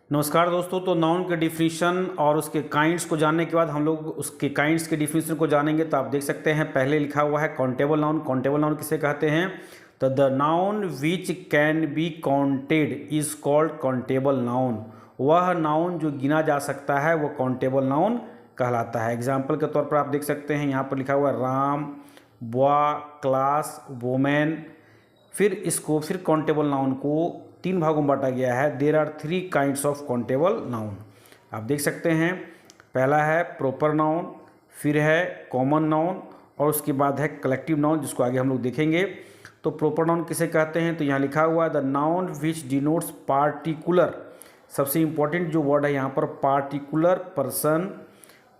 नमस्कार दोस्तों। तो नाउन के डिफिनीशन और उसके काइंड्स को जानने के बाद हम लोग उसके काइंड्स के डिफिनीशन को जानेंगे। तो आप देख सकते हैं पहले लिखा हुआ है काउंटेबल नाउन। काउंटेबल नाउन किसे कहते हैं? तो the noun which can be counted is called countable noun. वह नाउन जो गिना जा सकता है वो काउंटेबल नाउन कहलाता है। एग्जाम्पल के तौर पर आप देख सकते हैं यहाँ पर लिखा हुआ है राम, बॉय, क्लास, वोमेन। फिर काउंटेबल नाउन को 3 भागों में बांटा गया है। There are 3 kinds of countable noun. आप देख सकते हैं पहला है प्रॉपर नाउन, फिर है कॉमन नाउन और उसके बाद है कलेक्टिव नाउन, जिसको आगे हम लोग देखेंगे। तो प्रॉपर नाउन किसे कहते हैं? तो यहाँ लिखा हुआ है the noun which denotes particular. सबसे इंपॉर्टेंट जो वर्ड है यहाँ पर पार्टिकुलर पर्सन,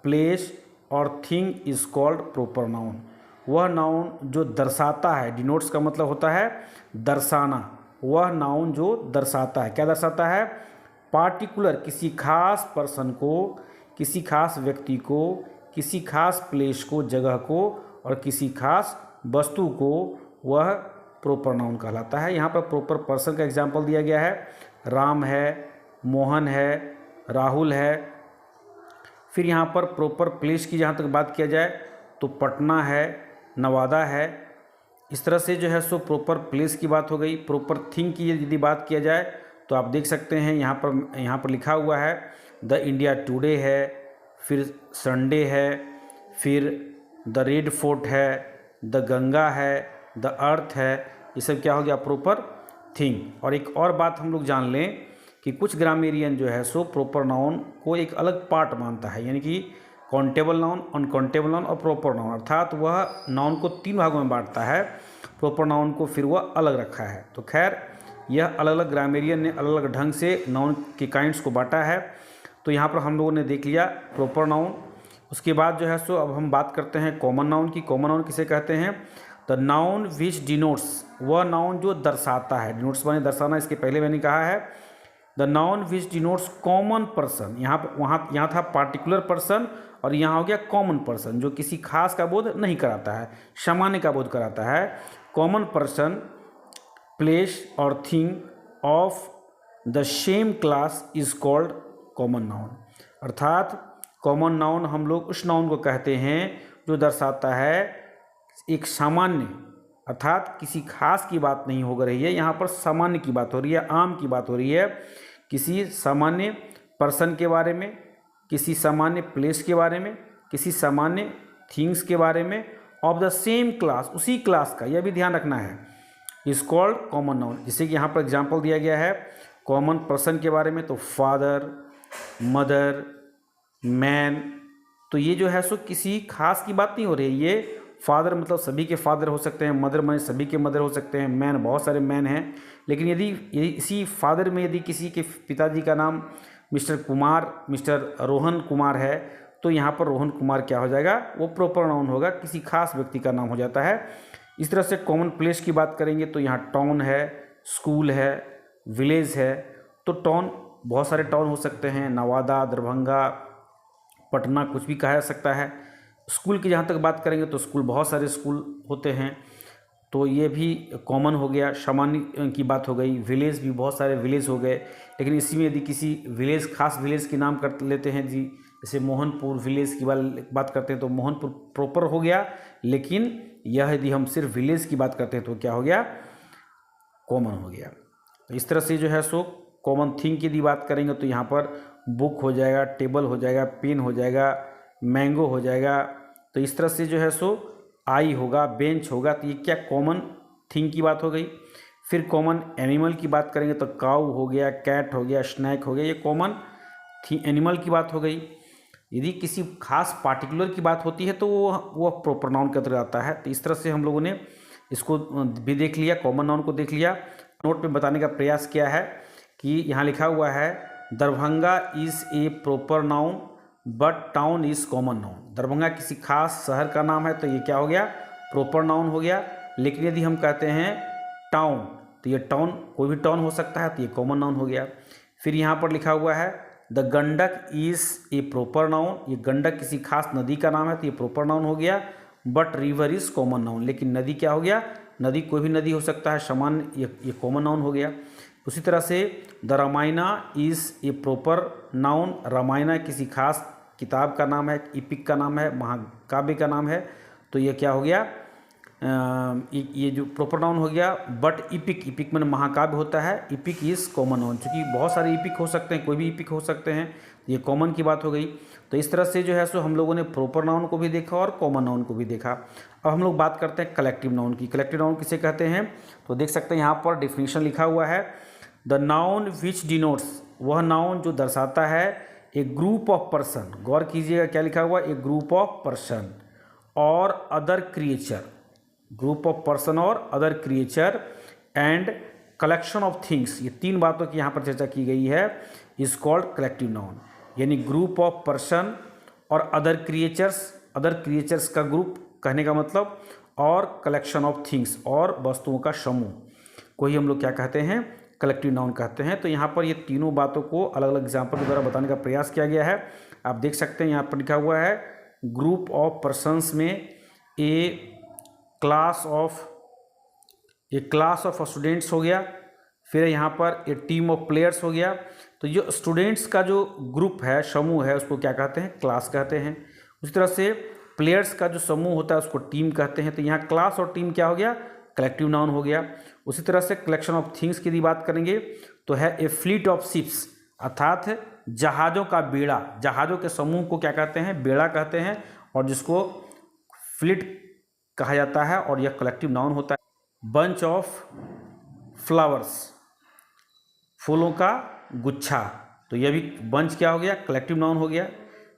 प्लेस और thing is called proper noun. वह नाउन जो दर्शाता है, डिनोट्स का मतलब होता है दर्शाना। वह नाउन जो दर्शाता है, क्या दर्शाता है? पार्टिकुलर, किसी खास पर्सन को, किसी खास व्यक्ति को, किसी खास प्लेस को, जगह को और किसी खास वस्तु को, वह प्रॉपर नाउन कहलाता है। यहाँ पर प्रॉपर पर्सन का एग्जाम्पल दिया गया है, राम है, मोहन है, राहुल है। फिर यहाँ पर प्रॉपर प्लेस की जहाँ तक बात किया जाए तो पटना है, नवादा है। इस तरह से जो है सो प्रॉपर प्लेस की बात हो गई। प्रॉपर थिंग की यदि बात किया जाए तो आप देख सकते हैं यहाँ पर लिखा हुआ है द इंडिया टुडे है, फिर संडे है, फिर द रेड फोर्ट है, द गंगा है, द अर्थ है। ये सब क्या हो गया? Proper thing. और एक और बात हम लोग जान लें कि कुछ ग्रामेरियन जो है सो प्रॉपर नाउन को एक अलग पार्ट मानता है, यानी कि काउंटेबल नाउन, अनकाउंटेबल नाउन और प्रॉपर नाउन, अर्थात वह नाउन को 3 भागों में बांटता है। प्रॉपर नाउन को फिर वह अलग रखा है। तो खैर यह अलग अलग ग्रामेरियन ने अलग अलग ढंग से नाउन के काइंड्स को बांटा है। तो यहाँ पर हम लोगों ने देख लिया प्रॉपर नाउन। उसके बाद जो है सो अब हम बात करते हैं कॉमन नाउन की। कॉमन नाउन किसे कहते हैं? द नाउन विच डिनोट्स, वह नाउन जो दर्शाता है। डिनोट्स माने दर्शाना, इसके पहले मैंने कहा है the noun which denotes common person. यहाँ था पार्टिकुलर पर्सन और यहाँ हो गया कॉमन पर्सन, जो किसी खास का बोध नहीं कराता है, सामान्य का बोध कराता है। कॉमन पर्सन, प्लेस और thing of the same class is called common noun. अर्थात कॉमन नाउन हम लोग उस नाउन को कहते हैं जो दर्शाता है एक सामान्य, अर्थात किसी खास की बात नहीं हो रही है, यहाँ पर सामान्य की बात हो रही है, आम की बात हो रही है। किसी सामान्य पर्सन के बारे में, किसी सामान्य प्लेस के बारे में, किसी सामान्य थिंग्स के बारे में, ऑफ द सेम क्लास, उसी क्लास का, यह भी ध्यान रखना है, इज कॉल्ड कॉमन नाउन। जैसे कि यहाँ पर एग्जांपल दिया गया है कॉमन पर्सन के बारे में, तो फादर, मदर, मैन। तो ये जो है सो किसी खास की बात नहीं हो रही है। ये फादर मतलब सभी के फादर हो सकते हैं, मदर माने सभी के मदर हो सकते हैं, मैन बहुत सारे मैन हैं। लेकिन यदि इसी फादर में यदि किसी के पिताजी का नाम मिस्टर कुमार, मिस्टर रोहन कुमार है, तो यहाँ पर रोहन कुमार क्या हो जाएगा? वो प्रॉपर नाउन होगा, किसी खास व्यक्ति का नाम हो जाता है। इस तरह से कॉमन प्लेस की बात करेंगे तो यहाँ टाउन है, स्कूल है, विलेज है। तो टाउन बहुत सारे टाउन हो सकते हैं, नवादा, दरभंगा, पटना, कुछ भी कहा जा सकता है। स्कूल की जहाँ तक बात करेंगे तो स्कूल बहुत सारे स्कूल होते हैं, तो ये भी कॉमन हो गया, सामान्य की बात हो गई। विलेज भी बहुत सारे विलेज हो गए। लेकिन इसी में यदि किसी विलेज, खास विलेज के नाम कर लेते हैं जी, जैसे मोहनपुर विलेज की बात करते हैं तो मोहनपुर प्रॉपर हो गया। लेकिन यह यदि हम सिर्फ विलेज की बात करते हैं तो क्या हो गया? कॉमन हो गया। तो इस तरह से जो है सो कॉमन थिंग की यदि बात करेंगे तो यहाँ पर बुक हो जाएगा, टेबल हो जाएगा, पेन हो जाएगा, मैंगो हो जाएगा। तो इस तरह से जो है सो आई होगा, बेंच होगा। तो ये क्या? कॉमन थिंग की बात हो गई। फिर कॉमन एनिमल की बात करेंगे तो काऊ हो गया, कैट हो गया, स्नैक हो गया, ये कॉमन एनिमल की बात हो गई। यदि किसी खास पार्टिकुलर की बात होती है तो वो प्रॉपर नाउन के अंतर्गत आता है। तो इस तरह से हम लोगों ने इसको भी देख लिया, कॉमन नाउन को देख लिया। नोट में बताने का प्रयास किया है कि यहाँ लिखा हुआ है Darbhanga is a proper noun but town is common noun. Darbhanga किसी खास शहर का नाम है तो ये क्या हो गया? प्रॉपर नाउन हो गया। लेकिन यदि हम कहते हैं टाउन, तो ये टाउन कोई भी टाउन हो सकता है, तो ये कॉमन नाउन हो गया। फिर यहाँ पर लिखा हुआ है the Gandak is a proper noun. ये गंडक किसी खास नदी का नाम है तो ये प्रॉपर नाउन हो गया। But river is common noun. लेकिन नदी क्या हो गया? नदी कोई भी नदी हो सकता है, सामान्य, ये कॉमन नाउन हो गया। उसी तरह से the Ramayana is a proper noun. Ramayana किसी खास किताब का नाम है, इपिक का नाम है, महाकाव्य का नाम है। तो ये क्या हो गया, ये जो प्रॉपर नाउन हो गया। बट इपिक, इपिक में महाकाव्य होता है। इपिक इज़ कॉमन नाउन, क्योंकि बहुत सारे इपिक हो सकते हैं, कोई भी इपिक हो सकते हैं, ये कॉमन की बात हो गई। तो इस तरह से जो है सो हम लोगों ने प्रॉपर नाउन को भी देखा और कॉमन नाउन को भी देखा। अब हम लोग बात करते हैं कलेक्टिव नाउन की। कलेक्टिव नाउन किसे कहते हैं, तो देख सकते हैं यहाँ पर डिफिनीशन लिखा हुआ है। द नाउन विच डिनोट्स, वह नाउन जो दर्शाता है ए ग्रुप ऑफ पर्सन। गौर कीजिएगा क्या लिखा हुआ, ए ग्रुप ऑफ पर्सन और other creature, group of person और other creature and collection of things. ये तीन बातों की यहाँ पर चर्चा की गई है। इज कॉल्ड कलेक्टिव नाउन, यानी ग्रुप ऑफ पर्सन और अदर क्रिएचर्स का ग्रुप कहने का मतलब, और कलेक्शन ऑफ थिंग्स और वस्तुओं का समूह को ही हम लोग क्या कहते हैं, कलेक्टिव नाउन कहते हैं। तो यहाँ पर ये तीनों बातों को अलग अलग एग्जाम्पल के द्वारा बताने का प्रयास किया गया है। आप देख सकते हैं यहाँ पर लिखा हुआ है ग्रुप ऑफ पर्सन्स में ए क्लास ऑफ स्टूडेंट्स हो गया, फिर यहाँ पर ए टीम ऑफ प्लेयर्स हो गया। तो जो स्टूडेंट्स का जो ग्रुप है, समूह है, उसको क्या कहते हैं, क्लास कहते हैं। उसी तरह से प्लेयर्स का जो समूह होता है उसको टीम कहते हैं। तो यहाँ क्लास और टीम क्या हो गया, कलेक्टिव नाउन हो गया। उसी तरह से कलेक्शन ऑफ थिंग्स की यदि बात करेंगे तो है ए फ्लीट ऑफ शिप्स, अर्थात जहाज़ों का बेड़ा। जहाज़ों के समूह को क्या कहते हैं, बेड़ा कहते हैं, और जिसको फ्लीट कहा जाता है, और यह कलेक्टिव नाउन होता है। बंच ऑफ फ्लावर्स, फूलों का गुच्छा, तो यह भी बंच क्या हो गया, कलेक्टिव नाउन हो गया।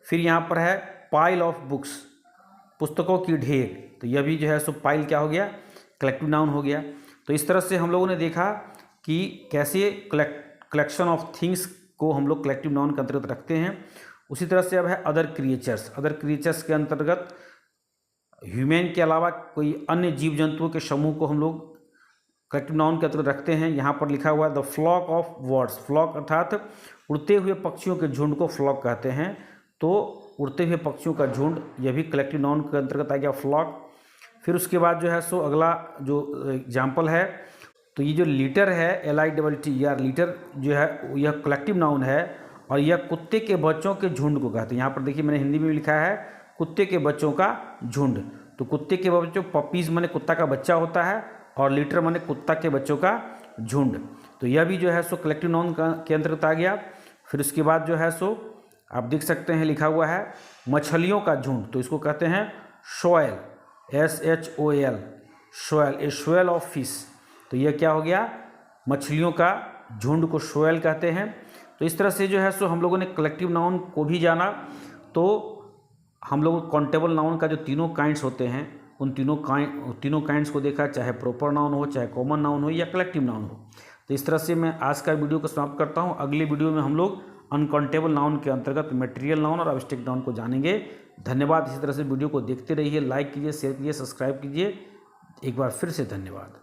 फिर यहाँ पर है पाइल ऑफ बुक्स, पुस्तकों की ढेर, तो यह भी जो है सो पाइल क्या हो गया, कलेक्टिव नाउन हो गया। तो इस तरह से हम लोगों ने देखा कि कैसे कलेक्शन ऑफ थिंग्स को हम लोग कलेक्टिव नाउन के अंतर्गत रखते हैं। उसी तरह से अब है अदर क्रिएचर्स के अंतर्गत ह्यूमन के अलावा कोई अन्य जीव जंतुओं के समूह को हम लोग कलेक्टिव नाउन के अंतर्गत रखते हैं। यहाँ पर लिखा हुआ है the flock of birds, flock अर्थात उड़ते हुए पक्षियों के झुंड को फ्लॉक कहते हैं। तो उड़ते हुए पक्षियों का झुंड, यह भी कलेक्टिव नाउन के अंतर्गत आ गया, फ्लॉक। फिर उसके बाद जो है सो अगला जो एग्जाम्पल है, तो ये जो लीटर है, LITTER, लीटर जो है यह कलेक्टिव नाउन है, और यह कुत्ते के बच्चों के झुंड को कहते हैं। यहाँ पर देखिए मैंने हिंदी में भी लिखा है कुत्ते के बच्चों का झुंड। तो कुत्ते के बच्चों, पपीज़ माने कुत्ता का बच्चा होता है, और लीटर माने कुत्ता के बच्चों का झुंड। तो यह भी जो है सो कलेक्टिव नाउन के अंतर्गत आ गया। फिर उसके बाद जो है सो आप देख सकते हैं लिखा हुआ है मछलियों का झुंड, तो इसको कहते हैं शोएल, SHOAL, शोएल, ए शोएल ऑफ फिश। तो यह क्या हो गया, मछलियों का झुंड को शोएल कहते हैं। तो इस तरह से जो है सो हम लोगों ने कलेक्टिव नाउन को भी जाना। तो हम लोग काउंटेबल नाउन का जो तीनों काइंड्स होते हैं, उन तीनों काइंड्स को देखा, चाहे प्रॉपर नाउन हो, चाहे कॉमन नाउन हो, या कलेक्टिव नाउन हो। तो इस तरह से मैं आज का वीडियो को समाप्त करता हूँ। अगले वीडियो में हम लोग अनकाउंटेबल नाउन के अंतर्गत मटेरियल नाउन और एब्स्ट्रैक्ट नाउन को जानेंगे। धन्यवाद। इसी तरह से वीडियो को देखते रहिए, लाइक कीजिए, शेयर कीजिए, सब्सक्राइब कीजिए। एक बार फिर से धन्यवाद।